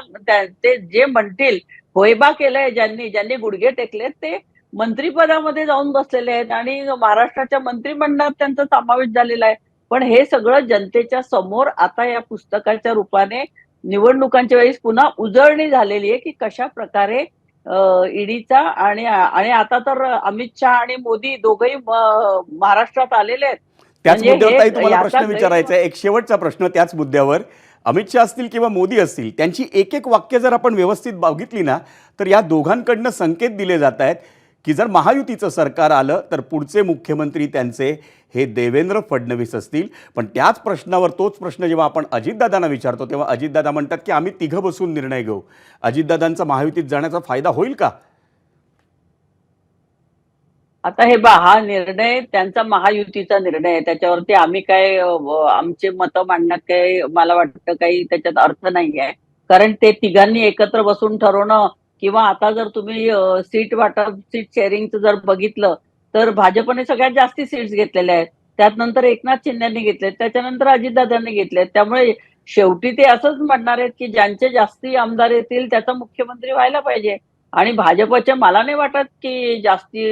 ते जे म्हणतील होयबा केलंय, ज्यांनी गुडघे टेकलेत ते मंत्रिपदामध्ये जाऊन बसलेले आहेत आणि महाराष्ट्राच्या मंत्रिमंडळात त्यांचा समावेश झालेला आहे. पण हे सगळं जनतेच्या समोर आता या पुस्तकाच्या रूपाने निवडणुकांच्या वेळेस पुन्हा उजळणी झालेली आहे की कशा प्रकारे ईडीचा आणि आता तर अमित शहा आणि मोदी दोघंही महाराष्ट्रात आलेले आहेत. त्याच मुद्द्यावर ताई तुम्हाला प्रश्न विचारायचा आहे, एक शेवटचा प्रश्न त्याच मुद्द्यावर. अमित शहा असतील किंवा मोदी असतील, त्यांची एक वाक्य जर आपण व्यवस्थित बघितली ना तर या दोघांकडनं संकेत दिले जात आहेत की जर महायुतीचं सरकार आलं तर पुढचे मुख्यमंत्री त्यांचे हे देवेंद्र फडणवीस असतील. पण त्याच प्रश्नावर तोच प्रश्न जेव्हा आपण अजितदादांना विचारतो तेव्हा अजितदादा म्हणतात की आम्ही तिघं बसून निर्णय घेऊ. अजितदादांचा महायुतीत जाण्याचा फायदा होईल का? आता हे हा निर्णय त्यांचा महायुतीचा निर्णय आहे, त्याच्यावरती आम्ही काय आमचे मतं मांडण्यात काही मला वाटतं काही त्याच्यात अर्थ नाही आहे. कारण ते तिघांनी एकत्र बसून ठरवणं किंवा आता जर तुम्ही सीट शेअरिंगचं जर बघितलं तर भाजपने सगळ्यात जास्ती सीट्स घेतलेल्या आहेत. त्यानंतर एकनाथ शिंदेनी घेतलेत, त्याच्यानंतर अजितदादांनी घेतलेत. त्यामुळे शेवटी ते असंच म्हणणार आहेत की ज्यांचे जास्ती आमदार येतील त्याचा मुख्यमंत्री व्हायला पाहिजे. आणि भाजपच्या मला नाही वाटत की जास्ती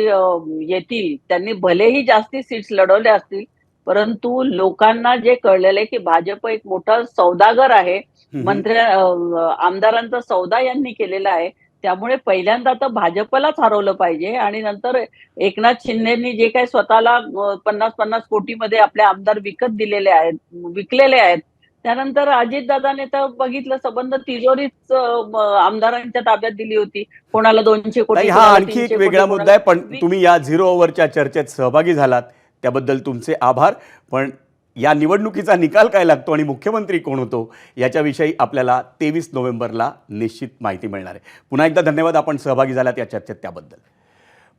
येतील. त्यांनी भलेही जास्ती सीट्स लढवल्या असतील परंतु लोकांना जे कळलेलं आहे की भाजप एक मोठा सौदागर आहे, आमदारांचा सौदा यांनी केलेला आहे. त्यामुळे पहिल्यांदा तर भाजपलाच हरवलं पाहिजे आणि नंतर एकनाथ शिंदेनी जे काही स्वतःला 50-50 कोटीमध्ये आपले आमदार विकलेले आहेत त्यानंतर अजितदादाने तर बघितलं संबंध तिजोरीच आमदारांच्या ताब्यात दिली होती. कोणाला 200 कोटी, ताई, हा कोणाला आणखी 300 एक वेगळा कोटी, मुद्दा आहे, पण कोणाला तुम्ही या 0 ओव्हरच्या चर्चेत सहभागी झालात त्याबद्दल तुमचे आभार. पण या निवडणुकीचा निकाल काय लागतो आणि मुख्यमंत्री कोण होतो याच्याविषयी आपल्याला 23 नोव्हेंबरला निश्चित माहिती मिळणार आहे. पुन्हा एकदा धन्यवाद आपण सहभागी झालात या चर्चेत त्याबद्दल.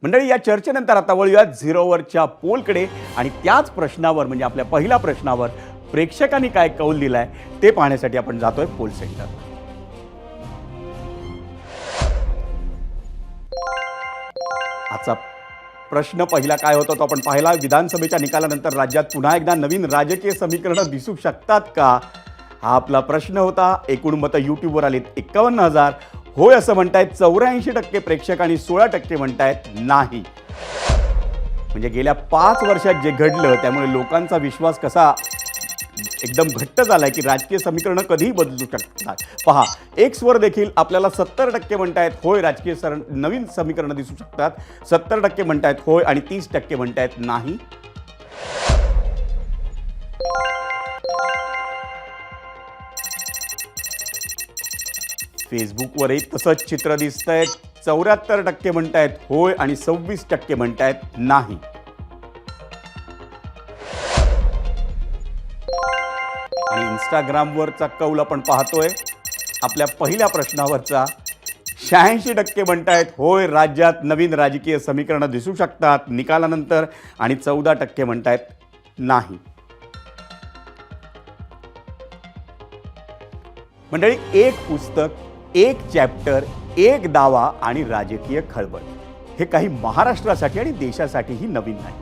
मंडळी, या चर्चेनंतर आता वळूयात 0 ओव्हरच्या पोलकडे आणि त्याच प्रश्नावर म्हणजे आपल्या पहिल्या प्रश्नावर प्रेक्षकांनी काय कौल दिलाय ते पाहण्यासाठी आपण जातोय पोल सेंटर. आजचा प्रश्न पहिला काय होता तो आपण पाहिला. विधानसभेच्या निकालानंतर राज्यात पुन्हा एकदा नवीन राजकीय समीकरणं दिसू शकतात का, हा आपला प्रश्न होता. एकूण मतं यूट्यूबवर आलीत 51,000. होय असं म्हणतायत 84% प्रेक्षक आणि 16% म्हणतायत नाही. म्हणजे गेल्या 5 वर्षात जे घडलं त्यामुळे लोकांचा विश्वास कसा एकदम घट्ट झालाय की राजकीय समीकरणं कधीही बदलू शकतात. पहा, एक्सवर देखील आपल्याला 70% म्हणतायत होय राजकीय नवीन समीकरणं दिसू शकतात, 70% म्हणतायत होय आणि 30% म्हणतायत नाही. फेसबुकवरही तसंच चित्र दिसतंय. 74% म्हणतायत होय आणि 26% म्हणतायत नाही. आणि इंस्टाग्रामवरचा कौल आपण पाहतोय आपल्या पहिल्या प्रश्नावरचा. 86% म्हणतायत होय राज्यात नवीन राजकीय समीकरणं दिसू शकतात निकालानंतर आणि 14% म्हणतायत नाही. मंडळी, एक पुस्तक, एक चॅप्टर, एक दावा आणि राजकीय खळबळ हे काही महाराष्ट्रासाठी आणि देशासाठीही नवीन नाही.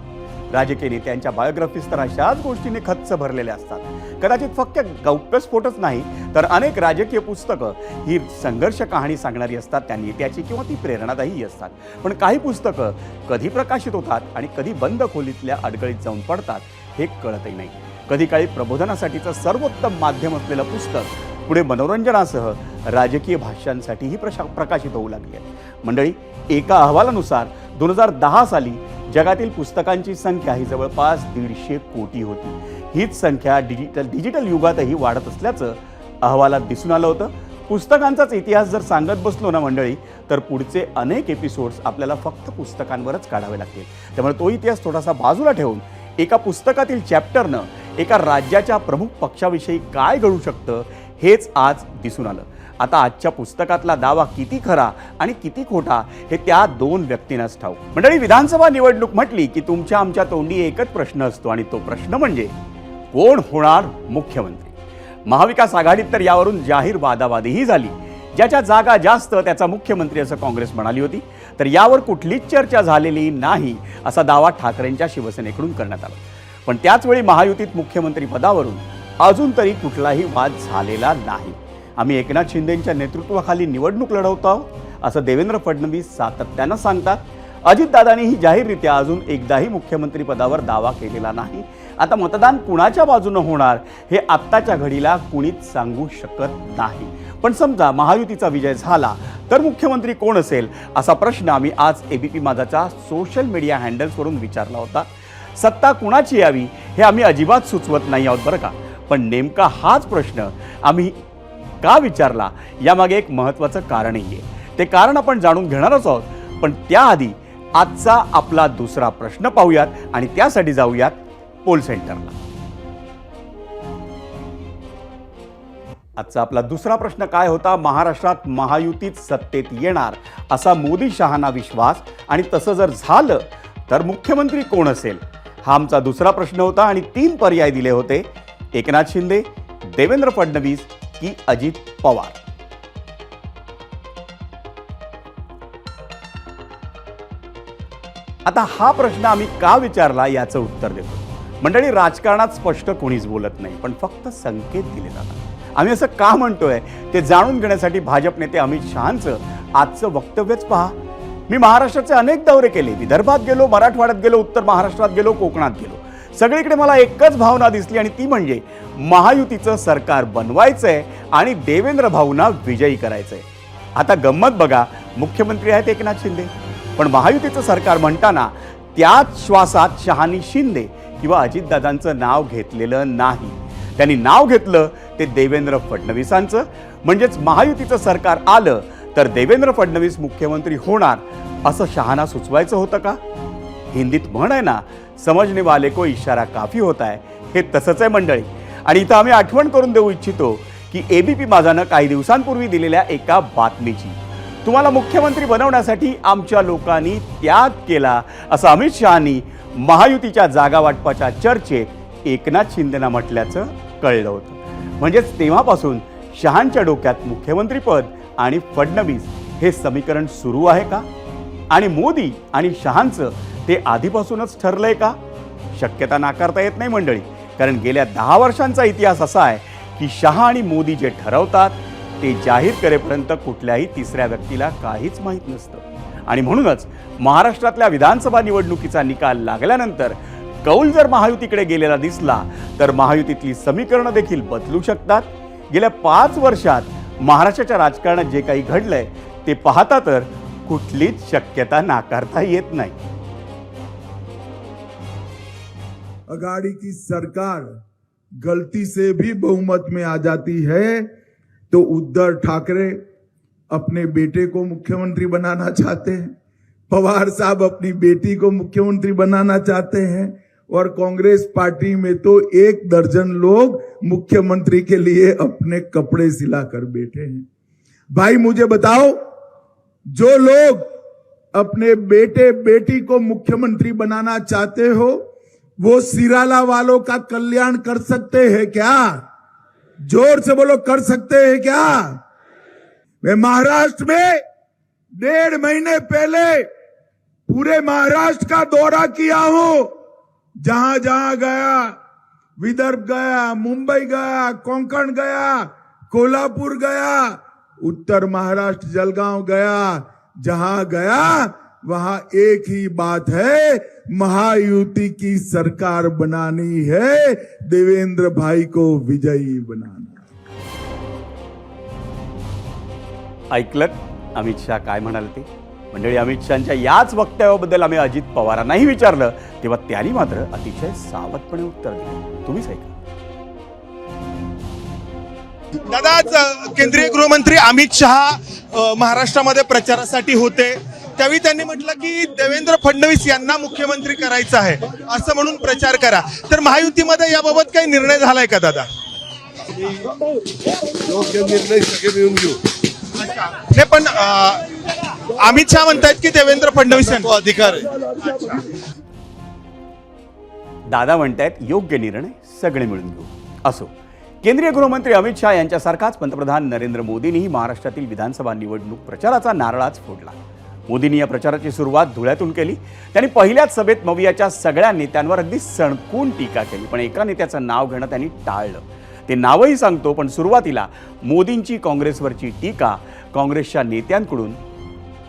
राजकीय नेत्यांच्या बायोग्राफीज तर अशाच गोष्टीने खच्च भरलेल्या असतात. कदाचित फक्त गौप्यस्फोटच नाही तर अनेक राजकीय पुस्तकं ही संघर्ष कहाणी सांगणारी असतात, त्या नेत्याची किंवा ती प्रेरणादायी असतात. पण काही पुस्तकं कधी प्रकाशित होतात आणि कधी बंद खोलीतल्या अडगळीत जाऊन पडतात हे कळतही नाही. कधी काळी प्रबोधनासाठीचं सर्वोत्तम माध्यम असलेलं पुस्तक पुढे मनोरंजनासह राजकीय भाष्यांसाठीही प्रकाशित होऊ लागली आहे. मंडळी, एका अहवालानुसार 2010 साली जगातील पुस्तकांची संख्या ही जवळपास 150 कोटी होती. हीच संख्या डिजिटल युगातही वाढत असल्याचं अहवालात दिसून आलं होतं. पुस्तकांचाच इतिहास जर सांगत बसलो ना मंडळी तर पुढचे अनेक एपिसोड्स आपल्याला फक्त पुस्तकांवरच काढावे लागतील. त्यामुळे तो इतिहास थोडासा बाजूला ठेवून एका पुस्तकातील चॅप्टरनं एका राज्याच्या प्रमुख पक्षाविषयी काय घडू शकतं हेच आज दिसून आलं. आता आजच्या पुस्तकातला दावा किती खरा आणि किती खोटा हे त्या 2 व्यक्तींनाच ठाऊक. मंडळी, विधानसभा निवडणूक म्हटली की तुमच्या आमच्या तोंडी एकच प्रश्न असतो आणि तो प्रश्न म्हणजे कोण होणार मुख्यमंत्री. महाविकास आघाडीत तर यावरून जाहीर वादावादीही झाली. ज्याच्या जागा जास्त त्याचा मुख्यमंत्री असं काँग्रेस म्हणाली होती, तर यावर कुठलीच चर्चा झालेली नाही असा दावा ठाकरेंच्या शिवसेनेकडून करण्यात आला. पण त्याचवेळी महायुतीत मुख्यमंत्री पदावरून अजून तरी कुठलाही वाद झालेला नाही. आम्ही एकनाथ शिंदेंच्या नेतृत्वाखाली निवडणूक लढवतो आहोत असं देवेंद्र फडणवीस सातत्यानं सांगतात. अजितदादांनीही जाहीररित्या अजून एकदाही मुख्यमंत्री पदावर दावा केलेला नाही. आता मतदान कुणाच्या बाजूनं होणार हे आत्ताच्या घडीला कुणीच सांगू शकत नाही. पण समजा महायुतीचा विजय झाला तर मुख्यमंत्री कोण असेल असा प्रश्न आम्ही आज एबीपी माझाच्या सोशल मीडिया हँडल्सवरून विचारला होता. सत्ता कुणाची यावी हे आम्ही अजिबात सुचवत नाही आहोत बरं का. पण नेमका हाच प्रश्न आम्ही का विचारला यामागे एक महत्त्वाचं कारणही आहे. ते कारण आपण जाणून घेणारच आहोत. पण त्याआधी आजचा आपला दुसरा प्रश्न पाहूयात आणि त्यासाठी जाऊयात पोल सेंटरला. आजचा आपला दुसरा प्रश्न काय होता? महाराष्ट्रात महायुतीत सत्तेत येणार असा मोदी शहांना विश्वास आणि तसं जर झालं तर मुख्यमंत्री कोण असेल हा आमचा दुसरा प्रश्न होता. आणि 3 पर्याय दिले होते: एकनाथ शिंदे, देवेंद्र फडणवीस की अजित पवार. आता हा प्रश्न आम्ही का विचारला याचं उत्तर देतो. मंडळी, राजकारणात स्पष्ट कोणीच बोलत नाही पण फक्त संकेत दिले जातात. आम्ही असं का म्हणतोय ते जाणून घेण्यासाठी भाजप नेते अमित शहांचं आजचं वक्तव्यच पहा. मी महाराष्ट्राचे अनेक दौरे केले, विदर्भात गेलो, मराठवाड्यात गेलो, उत्तर महाराष्ट्रात गेलो, कोकणात गेलो. सगळीकडे मला एकच भावना दिसली आणि ती म्हणजे महायुतीचं सरकार बनवायचंय आणि देवेंद्र भाऊंना विजयी करायचंय. आता गंमत बघा, मुख्यमंत्री आहेत एकनाथ शिंदे पण महायुतीचं सरकार म्हणताना त्याच श्वासात शहांनी शिंदे किंवा अजितदादांचं नाव घेतलेलं नाही. त्यांनी नाव घेतलं ते देवेंद्र फडणवीसांचं. म्हणजेच महायुतीचं सरकार आलं तर देवेंद्र फडणवीस मुख्यमंत्री होणार असं शहाना सुचवायचं होतं का? हिंदीत म्हण आहे ना, समजने वाले को इशारा काफी होता है. हे तसंच आहे मंडळी. आणि इथं आम्ही आठवण करून देऊ इच्छितो की एबीपी माझानं काही दिवसांपूर्वी दिलेल्या एका बातमीची. तुम्हाला मुख्यमंत्री बनवण्यासाठी आमच्या लोकांनी त्याग केला असं अमित शहानी महायुतीच्या जागा वाटपाच्या चर्चेत एकनाथ शिंदेना म्हटल्याचं कळलं होतं. म्हणजेच तेव्हापासून शहांच्या डोक्यात मुख्यमंत्रीपद आणि फडणवीस हे समीकरण सुरू आहे का? आणि मोदी आणि शहांचं ते आधीपासूनच ठरलंय का? शक्यता नाकारता येत नाही मंडळी. कारण गेल्या 10 वर्षांचा इतिहास असा आहे की शहा आणि मोदी जे ठरवतात ते जाहीर करेपर्यंत कुठल्याही तिसऱ्या व्यक्तीला काहीच माहीत नसतं. आणि म्हणूनच महाराष्ट्रातल्या विधानसभा निवडणुकीचा निकाल लागल्यानंतर कौल जर महायुतीकडे गेलेला दिसला तर महायुतीतली समीकरणं देखील बदलू शकतात. गेल्या 5 वर्षात महाराष्ट्राच्या राजकारणात जे काही घडलंय ते पाहता तर कुठलीच शक्यता नाकारता येत नाही. अगाड़ी की सरकार गलती से भी बहुमत में आ जाती है तो उद्धव ठाकरे अपने बेटे को मुख्यमंत्री बनाना चाहते हैं, पवार साहब अपनी बेटी को मुख्यमंत्री बनाना चाहते हैं, और कांग्रेस पार्टी में तो 1 दर्जन लोग मुख्यमंत्री के लिए अपने कपड़े सिलाकर बैठे हैं. भाई मुझे बताओ, जो लोग अपने बेटे बेटी को मुख्यमंत्री बनाना चाहते हो वो सिराला वालों का कल्याण कर सकते हैं क्या? जोर से बोलो, कर सकते हैं क्या? मैं महाराष्ट्र में 1.5 महीने पहले पूरे महाराष्ट्र का दौरा किया हूं. जहां जहां गया, विदर्भ गया, मुंबई गया, कोंकण गया, कोल्हापुर गया, उत्तर महाराष्ट्र जलगांव गया, जहां गया वहां एक ही बात है, महायुति की सरकार बनानी है, देवेंद्र भाई को विजयी बनाना. ऐकलत अमित शहा काय म्हणाले ते? मंडळी, अमित शहांच्या याच वक्तव्याबद्दल आम्ही अजित पवारांनाही विचारलं तेव्हा त्यांनी मात्र अतिशय सावधपणे उत्तर दिले. तुम्हीच ऐका. दादा, आज केंद्रीय गृहमंत्री अमित शहा महाराष्ट्रामध्ये प्रचारासाठी होते, त्यावेळी त्यांनी म्हटलं की देवेंद्र फडणवीस यांना मुख्यमंत्री करायचं आहे असं म्हणून प्रचार करा. तर महायुतीमध्ये याबाबत काही निर्णय झालाय का दादा? योग्य निर्णय सगळे मिळून घेऊ. नाही, पण अमित शहा म्हणतायत की देवेंद्र फडणवीस यांना अधिकार आहे. दादा म्हणतायत योग्य निर्णय सगळे मिळून घेऊ. असो, केंद्रीय गृहमंत्री अमित शहा यांच्यासारखाच पंतप्रधान नरेंद्र मोदींनीही महाराष्ट्रातील विधानसभा निवडणूक प्रचाराचा नारळाच फोडला. मोदींनी या प्रचाराची सुरुवात धुळ्यातून केली. त्यांनी पहिल्याच सभेत मवियाच्या सगळ्या नेत्यांवर अगदी सणकून टीका केली, पण एका नेत्याचं नाव घेणं त्यांनी टाळलं. ते नावही सांगतो, पण सुरुवातीला मोदींची काँग्रेसवरची टीका काँग्रेसच्या नेत्यांकडून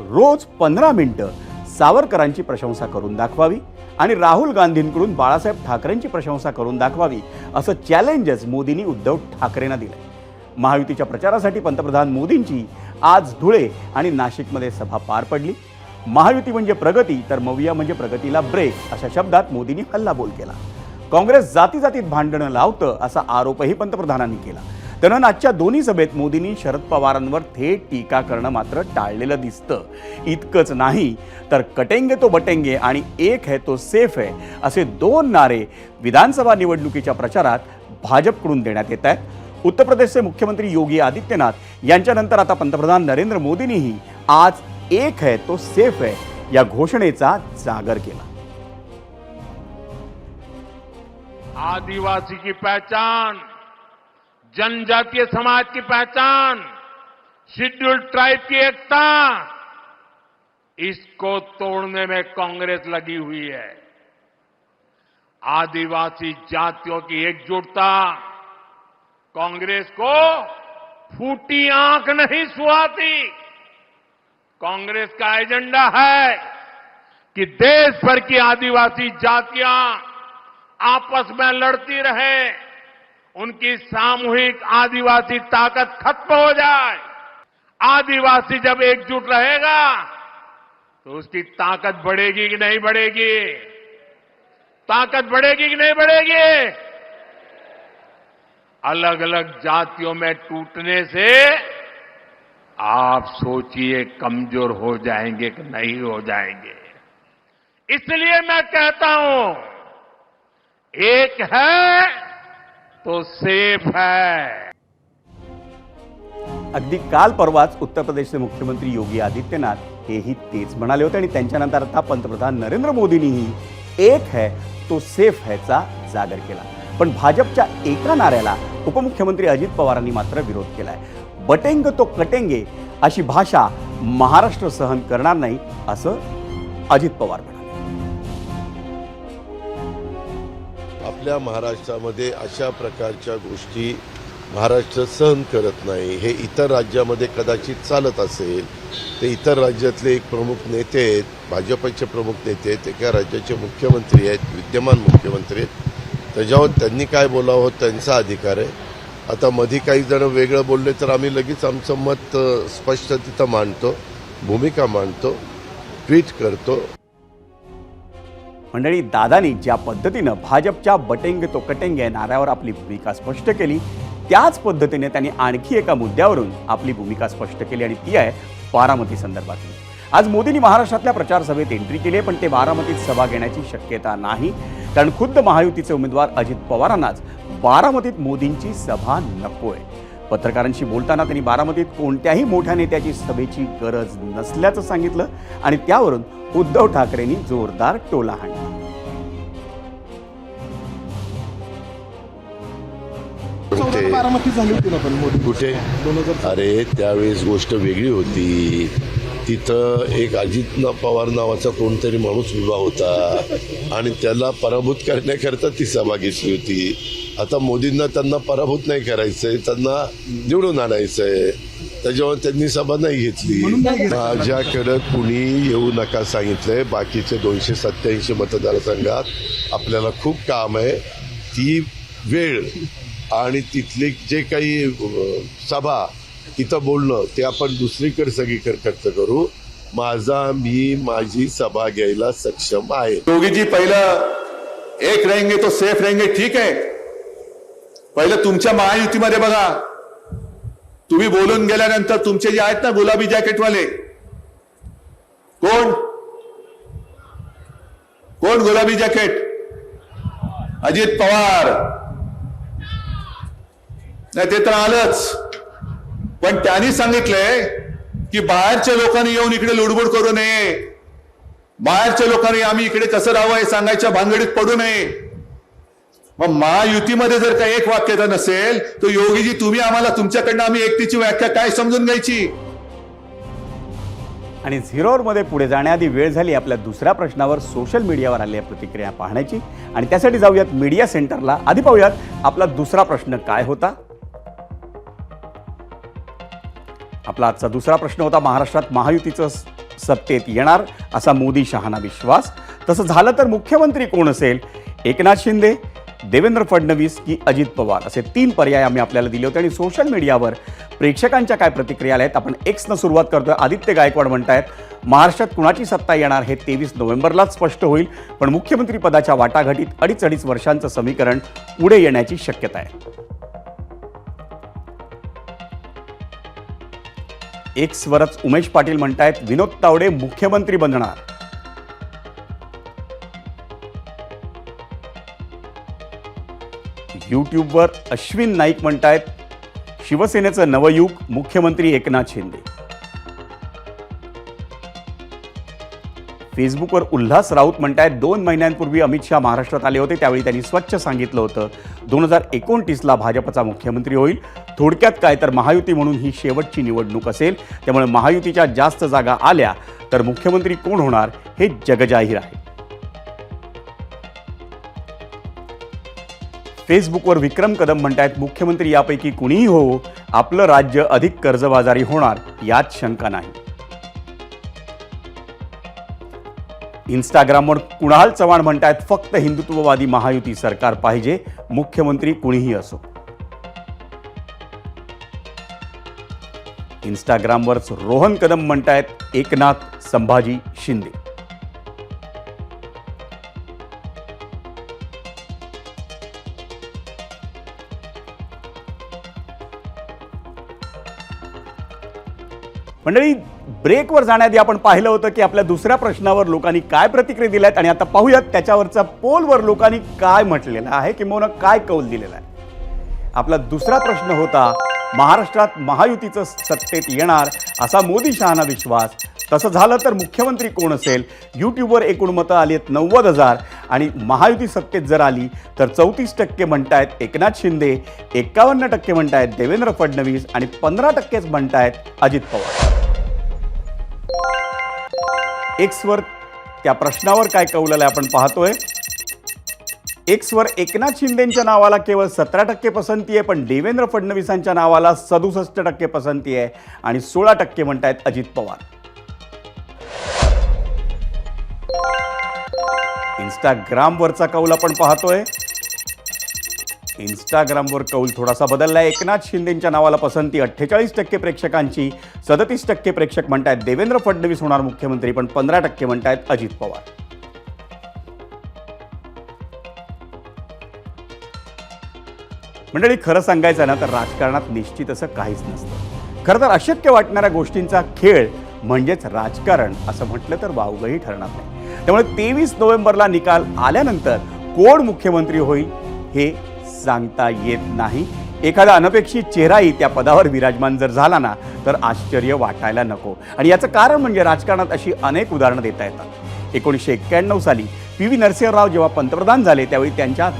रोज 15 मिनिटं सावरकरांची प्रशंसा करून दाखवावी आणि राहुल गांधींकडून बाळासाहेब ठाकरेंची प्रशंसा करून दाखवावी असं चॅलेंजच मोदींनी उद्धव ठाकरेंना दिलंय. महायुतीच्या प्रचारासाठी पंतप्रधान मोदींची आज धुळे आणि नाशिकमध्ये सभा पार पडली. महायुती म्हणजे प्रगती तर मविया म्हणजे प्रगतीला ब्रेक अशा शब्दात मोदींनी हल्लाबोल केला. काँग्रेस जाती जातीत भांडणं लावतं असा आरोपही पंतप्रधानांनी केला. दरम्यान आजच्या दोन्ही सभेत मोदींनी शरद पवारांवर थेट टीका करणं मात्र टाळलेलं दिसतं. इतकंच नाही तर कटेंगे तो बटेंगे आणि एक है तो सेफ है असे 2 नारे विधानसभा निवडणुकीच्या प्रचारात भाजपकडून देण्यात येत आहेत. उत्तर प्रदेशचे मुख्यमंत्री योगी आदित्यनाथ यांच्यानंतर आता पंतप्रधान नरेंद्र मोदींनीही आज एक है तो सेफ है या घोषणेचा जागर केला. आदिवासी की पहचान, जनजातीय समाज की पहचान, शेड्यूल्ड ट्राइब की एकता, इसको तोड़ने में कांग्रेस लगी हुई है. आदिवासी जातियों की एकजुटता कांग्रेस को फूटी आंख नहीं सुहाती. कांग्रेस का एजेंडा है कि देश भर की आदिवासी जातियां आपस में लड़ती रहे, उनकी सामूहिक आदिवासी ताकत खत्म हो जाए. आदिवासी जब एकजुट रहेगा तो उसकी ताकत बढ़ेगी कि नहीं बढ़ेगी? ताकत बढ़ेगी कि नहीं बढ़ेगी? अलग अलग जातियों में टूटने से आप सोचिए कमजोर हो जाएंगे कि नहीं हो जाएंगे। इसलिए मैं कहता हूं, एक है तो सेफ है। अगदी काल परवाच उत्तर प्रदेशचे मुख्यमंत्री योगी आदित्यनाथ हेही तेच म्हणाले होते आणि त्यांच्यानंतर आता पंतप्रधान नरेंद्र मोदींनीही एक है तो सेफ हैचा जागर केला। पण भाजपच्या एका नाऱ्याला उपमुख्यमंत्री अजित पवारांनी मात्र विरोध केलाय। बटेंगे तो कटेंगे अशी भाषा महाराष्ट्र सहन करणार नाही असं अजित पवार म्हणाले। आपल्या महाराष्ट्रामध्ये अशा प्रकारच्या गोष्टी महाराष्ट्र सहन करत नाही। हे इतर राज्यामध्ये कदाचित चालत असेल, ते इतर राज्यातले एक प्रमुख नेते आहेत, भाजपचे प्रमुख नेते आहेत, एका राज्याचे मुख्यमंत्री आहेत, विद्यमान मुख्यमंत्री आहेत, त्याच्यावर त्यांनी काय बोलावं त्यांचा अधिकार आहे। आता मध्ये काही जण वेगळं बोलले तर आम्ही लगेच आमचं मत स्पष्ट तिथं मांडतो, भूमिका मांडतो, ट्विट करतो। मंडळी, दादांनी ज्या पद्धतीनं भाजपच्या बटेंगे तो कटेंगे नाऱ्यावर आपली भूमिका स्पष्ट केली, त्याच पद्धतीने त्यांनी आणखी एका मुद्द्यावरून आपली भूमिका स्पष्ट केली आणि ती आहे बारामती संदर्भातली। आज मोदींनी महाराष्ट्रातल्या प्रचार सभेत एंट्री केली, पण ते बारामतीत सभा घेण्याची शक्यता नाही, कारण खुद्द महायुतीचे उमेदवार अजित पवारांनाच बारामतीत मोदींची सभा नकोय। पत्रकारांशी बोलताना त्यांनी बारामतीत कोणत्याही मोठ्या नेत्याची सभेची गरज नसल्याचं सांगितलं आणि त्यावरून उद्धव ठाकरेंनी जोरदार टोला हाणला। कुठे? अरे त्यावेळेस गोष्ट वेगळी होती। तिथं एक अजित पवार नावाचा कोणतरी माणूस उभा होता आणि त्याला पराभूत करण्याकरता ती सभा घेतली होती। आता मोदींना त्यांना पराभूत नाही करायचंय, त्यांना निवडून आणायचंय, त्याच्यावर त्यांनी सभा नाही घेतली। माझ्याकडं कुणी येऊ नका सांगितलंय। बाकीचे 287 मतदारसंघात आपल्याला खूप काम आहे। ती वेळ आणि तिथले जे काही सभा तिथं बोलणं ते आपण दुसरीकडे सगळीकडे खर्च करू। माझी सभा घ्यायला सक्षम आहे। योगी जी पहिलं एक रहेंगे तो सेफ रहेंगे, ठीक आहे। पहिलं तुमच्या महायुतीमध्ये बघा, तुम्ही बोलून गेल्यानंतर तुमचे जे आहेत ना गुलाबी जॅकेटवाले, कोण गुलाबी जॅकेट? अजित पवार। नाही ते तर आलंच, पण त्यांनी सांगितलंय की बाहेरच्या लोकांनी येऊन इकडे लुडबुड करू नये, बाहेरच्या लोकांनी आम्ही इकडे कसं राहावं हे सांगायच्या भानगडीत पडू नये। मग महायुतीमध्ये जर काही एक वाक्यता नसेल तर योगीजी तुम्ही आम्हाला तुमच्याकडनं आम्ही एकतेची व्याख्या काय समजून घ्यायची? आणि झिरोवरमध्ये पुढे जाण्याआधी वेळ झाली आपल्या दुसऱ्या प्रश्नावर सोशल मीडियावर आलेल्या प्रतिक्रिया पाहण्याची, आणि त्यासाठी जाऊयात मीडिया सेंटरला। आधी पाहूयात आपला दुसरा प्रश्न काय होता। आपला आजचा दुसरा प्रश्न होता, महाराष्ट्रात महायुतीचं सत्तेत येणार असा मोदी शहाना विश्वास, तसं झालं तर मुख्यमंत्री कोण असेल? एकनाथ शिंदे, देवेंद्र फडणवीस की अजित पवार? असे 3 पर्याय आम्ही आपल्याला दिले होते आणि सोशल मीडियावर प्रेक्षकांच्या काय प्रतिक्रिया आल्या आहेत आपण एक्सनं सुरुवात करतोय। आदित्य गायकवाड म्हणतायत, महाराष्ट्रात कुणाची सत्ता येणार हे 23 नोव्हेंबरलाच स्पष्ट होईल, पण मुख्यमंत्री पदाच्या वाटाघाटीत 2.5 वर्षांचं समीकरण पुढे येण्याची शक्यता आहे। एक्सवरच उमेश पाटील म्हणतायत, विनोद तावडे मुख्यमंत्री बनणार। यूट्यूबवर अश्विन नाईक म्हणतायत, शिवसेनेचं नवयुग, मुख्यमंत्री एकनाथ शिंदे। फेसबुकवर उल्हास राऊत म्हणतायत, 2 महिन्यांपूर्वी अमित शहा महाराष्ट्रात आले होते, त्यावेळी त्यांनी स्वच्छ सांगितलं होतं 2029ला भाजपचा मुख्यमंत्री होईल। थोडक्यात काय तर महायुती म्हणून ही शेवटची निवडणूक असेल, त्यामुळे महायुतीच्या जास्त जागा आल्या तर मुख्यमंत्री कोण होणार हे जगजाहीर आहे। फेसबुकवर विक्रम कदम म्हणतायत, मुख्यमंत्री यापैकी कुणीही हो, आपलं राज्य अधिक कर्जबाजारी होणार यात शंका नाही। इंस्टाग्रामवर कुणाल चव्हाण म्हणतायत, फक्त हिंदुत्ववादी महायुती सरकार पाहिजे, मुख्यमंत्री कुणीही असो। इंस्टाग्रामवरच रोहन कदम म्हणतायत, एकनाथ, संभाजी, शिंदे। मंडळी, ब्रेकवर जाण्याआधी आपण पाहिलं होतं की आपल्या दुसऱ्या प्रश्नावर लोकांनी काय प्रतिक्रिया दिल्या आहेत आणि आता पाहूयात त्याच्यावरचा पोलवर लोकांनी काय म्हटलेलं आहे किंवा काय कौल दिलेला आहे. आपला दुसरा प्रश्न होता, महाराष्ट्रात महायुतीचं सत्तेत येणार असा मोदी शहांना विश्वास. तसं झालं तर मुख्यमंत्री कोण असेल? यूट्यूबवर एकूण मतं आली आहेत 90,000 आणि महायुती सत्तेत जर आली तर 34% म्हणतायत एकनाथ शिंदे, 51% म्हणतायत देवेंद्र फडणवीस आणि 15%च म्हणतायत अजित पवार. एक्सवर त्या प्रश्नावर काय कौल आलंय आपण पाहतोय. एक्सवर एकनाथ शिंदेच्या नावाला केवळ 17% पसंती आहे, पण देवेंद्र फडणवीसांच्या नावाला 67% पसंती आहे आणि 16% म्हणतायत अजित पवार. इंस्टाग्रामवरचा कौल आपण पाहतोय. इंस्टाग्रामवर कौल थोडासा बदललाय. एकनाथ शिंदेच्या नावाला पसंती 48% प्रेक्षकांची, 37% प्रेक्षक म्हणतायत देवेंद्र फडणवीस होणार मुख्यमंत्री, पण 15% म्हणतायत अजित पवार. मंडळी, खरं सांगायचं ना तर राजकारणात निश्चित असं काहीच नसतं. खरं तर अशक्य वाटणाऱ्या गोष्टींचा खेळ म्हणजेच राजकारण असं म्हटलं तर वावगंही ठरणार नाही. त्यामुळे 23 नोव्हेंबरला निकाल आल्यानंतर कोण मुख्यमंत्री होईल हे सांगता येत नाही. एखादा अनपेक्षित चेहराही त्या पदावर विराजमान जर झाला ना तर आश्चर्य वाटायला नको. आणि याचं कारण म्हणजे राजकारणात अशी अनेक उदाहरणं देता येतात. 1991 साली PV नरसिंहराव जेव्हा पंतप्रधान झाले त्यावेळी त्यांच्या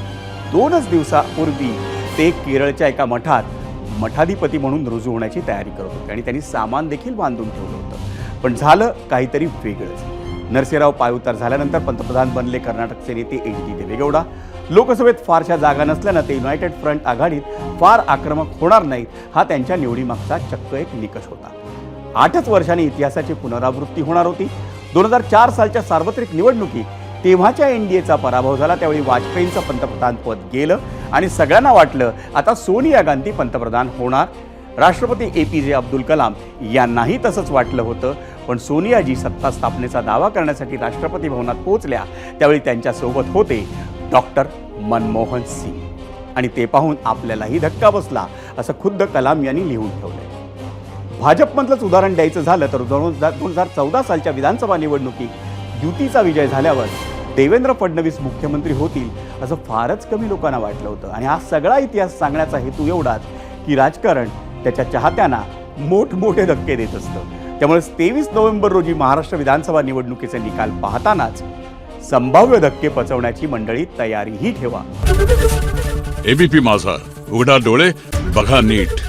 2च दिवसापूर्वी ते केरळच्या एका मठात मठाधिपती म्हणून रुजू होण्याची तयारी करत होते आणि त्यांनी सामान देखील बांधून ठेवलं होतं. पण झालं काहीतरी वेगळंच. नरसिंहराव पायउतार झाल्यानंतर पंतप्रधान बनले कर्नाटकचे नेते HD देवेगौडा. लोकसभेत फारशा जागा नसल्यानं ते युनायटेड फ्रंट आघाडीत फार आक्रमक होणार नाहीत हा त्यांच्या निवडीमागचा चक्क एक निकष होता. 8च वर्षांनी इतिहासाची पुनरावृत्ती होणार होती. 2004 सालच्या सार्वत्रिक निवडणुकीत तेव्हाच्या NDAचा पराभव झाला. त्यावेळी वाजपेयींचं पंतप्रधान पद गेलं आणि सगळ्यांना वाटलं आता सोनिया गांधी पंतप्रधान होणार. राष्ट्रपती APJ अब्दुल कलाम यांनाही तसंच वाटलं होतं. पण सोनियाजी सत्ता स्थापनेचा दावा करण्यासाठी राष्ट्रपती भवनात पोहोचल्या त्यावेळी त्यांच्यासोबत होते डॉक्टर मनमोहन सिंग आणि ते पाहून आपल्यालाही धक्का बसला असं खुद्द कलाम यांनी लिहून ठेवलंय. भाजपमधलंच उदाहरण द्यायचं झालं तर 2014 सालच्या विधानसभा निवडणुकीत युतीचा विजय झाल्यावर देवेंद्र फडणवीस मुख्यमंत्री होतील असं फारच कमी लोकांना वाटलं होतं. आणि हा सगळा इतिहास सांगण्याचा हेतू एवढाच की राजकारण त्याच्या चाहत्यांना मोठमोठे धक्के देत असतं. त्यामुळे 23 नोव्हेंबर रोजी महाराष्ट्र विधानसभा निवडणुकीचे निकाल पाहतानाच संभाव्य धक्के पचवण्याची मंडळी तयारीही ठेवा. ABP माझा, उघडा डोळे बघा नीट.